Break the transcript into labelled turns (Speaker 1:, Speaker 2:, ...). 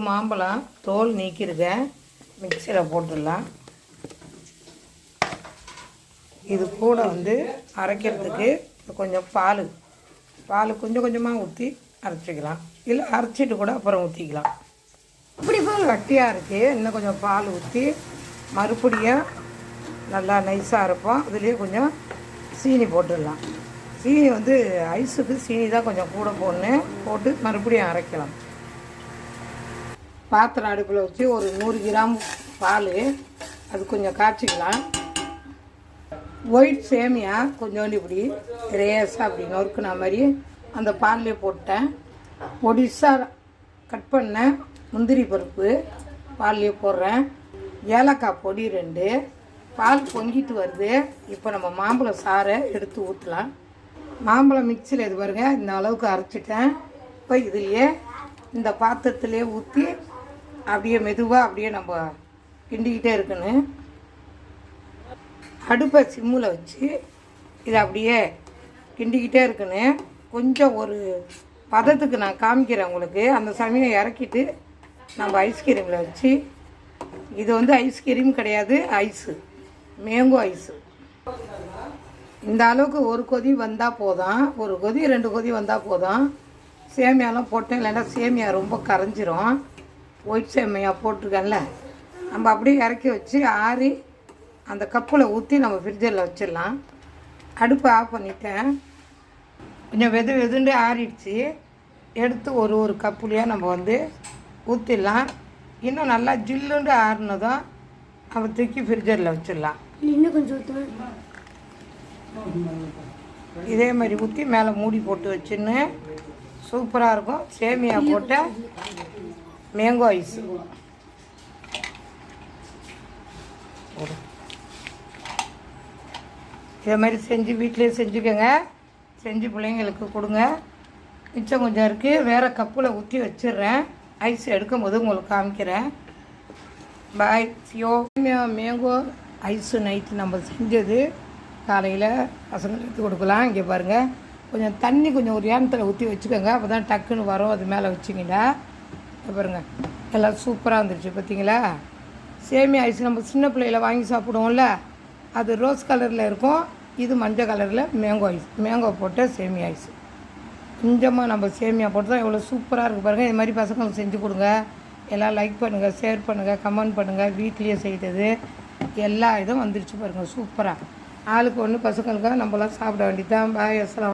Speaker 1: மாம்பழம் தோல் நீக்கிருக்கேன், மிக்சியில் போட்டுடலாம். இது கூட வந்து அரைக்கிறதுக்கு கொஞ்சம் பால் கொஞ்சம் கொஞ்சமாக ஊற்றி அரைச்சிக்கலாம், இல்லை அரைச்சிட்டு கூட அப்புறம் ஊற்றிக்கலாம். இப்படி பால் கட்டியாக இருக்குது, இன்னும் கொஞ்சம் பால் ஊற்றி மறுபடியும் நல்லா நைஸாக அரைப்போம். அதுலேயே கொஞ்சம் சீனி போட்டுடலாம். சீனி வந்து ஐஸுக்கு சீனி தான் கொஞ்சம் கூட போட்டு மறுபடியும் அரைக்கலாம். பாத்திரம் அடுப்பில் வச்சு ஒரு 100 கிராம் பால், அது கொஞ்சம் காய்ச்சிக்கலாம். ஒயிட் சேமியா கொஞ்சோண்டு இப்படி ரேஸாக அப்படி நொறுக்குன மாதிரி அந்த பால்லே போட்டேன். பொடிசாக கட் பண்ண முந்திரி பருப்பு பால்லே போடுறேன். ஏலக்காய் பொடி 2. பால் பொங்கிட்டு வருது. இப்போ நம்ம மாம்பழம் சாறை எடுத்து ஊற்றலாம். மாம்பழம் மிக்சியில் இது பாருங்கள், இந்த அளவுக்கு அரைச்சிட்டேன். இப்போ இதுலேயே இந்த பாத்திரத்துலேயே ஊற்றி அப்படியே மெதுவாக அப்படியே நம்ம கிண்டிக்கிட்டே இருக்கணும். அடுப்பை சிம்மில் வச்சு இதை அப்படியே கிண்டிக்கிட்டே இருக்கணும். கொஞ்சம் ஒரு பதத்துக்கு நான் காமிக்கிறேன் உங்களுக்கு. அந்த சமயம் இறக்கிட்டு நம்ம ஐஸ்கிரீமில் வச்சு, இது வந்து ஐஸ்கிரீம் கிடையாது, ஐஸு, மேங்கோ ஐஸு. இந்த அளவுக்கு ஒரு கொதி வந்தால் போதும், ஒரு கொதி 2 கொதி வந்தால் போதும். சேமியாலாம் போட்டேன், இல்லைன்னா சேமியா ரொம்ப கரைஞ்சிரும். ஒயிட் சேமியா போட்டிருக்கேன்ல, நம்ம அப்படியே இறக்கி வச்சு ஆறி அந்த கப்பில் ஊற்றி நம்ம ஃப்ரிட்ஜில் வச்சிடலாம். அடுப்பை ஆஃப் பண்ணிட்டேன். கொஞ்சம் வெதுண்டு ஆறிடுச்சு. எடுத்து ஒரு கப்புலையே நம்ம வந்து ஊற்றிடலாம். இன்னும் நல்லா ஜில்லுண்டு ஆறுனதும் நம்ம தூக்கி ஃப்ரிட்ஜரில் வச்சிடலாம்.
Speaker 2: இன்னும் கொஞ்சம் ஊற்றுவேன்.
Speaker 1: இதே மாதிரி ஊற்றி மேலே மூடி போட்டு வச்சுன்னு சூப்பராக இருக்கும். சேமியா போட்ட மேங்கோ ஐஸ். இதே மாதிரி செஞ்சு வீட்டிலே செஞ்சுக்கோங்க. செஞ்சு பிள்ளைங்களுக்கு கொடுங்க. மிச்சம் கொஞ்சம் இருக்குது, வேறு கப்பில் ஊற்றி வச்சிடுறேன். ஐஸ் எடுக்கும் போது உங்களுக்கு காமிக்கிறேன். பாய். சியோ மேங்கோ ஐஸு நைட்டு நம்ம செஞ்சது காலையில் பசங்களுக்கு எடுத்து கொடுக்கலாம். இங்கே பாருங்கள், கொஞ்சம் தண்ணி கொஞ்சம் ஒரு ஏனத்தில் ஊற்றி வச்சுக்கோங்க, அப்போ தான் டக்குன்னு வரும். அது மேலே வச்சிங்கன்னா பாருங்கள், எல்லாம் சூப்பராக வந்துடுச்சு. பார்த்தீங்களா? சேமியா ஐஸ் நம்ம சின்ன பிள்ளையில் வாங்கி சாப்பிடுவோம்ல, அது ரோஸ் கலரில் இருக்கும். இது மஞ்சள் கலரில் மேங்கோ ஐஸ், மேங்கோ போட்ட சேமியா ஐஸ். கொஞ்சமாக நம்ம சேமியா போட்டு தான் எவ்வளோ சூப்பராக இருக்குது பாருங்கள். இது மாதிரி பசங்களுக்கு செஞ்சு கொடுங்க. எல்லாம் லைக் பண்ணுங்கள், ஷேர் பண்ணுங்கள், கமெண்ட் பண்ணுங்கள். வீட்லேயே செய்தது எல்லா இதுவும் வந்துடுச்சு பாருங்கள், சூப்பராக. ஆளுக்கு ஒன்று பசங்களுக்காக நம்மளாம் சாப்பிட வேண்டியது தான். பாய். அஸ்ஸலாம்.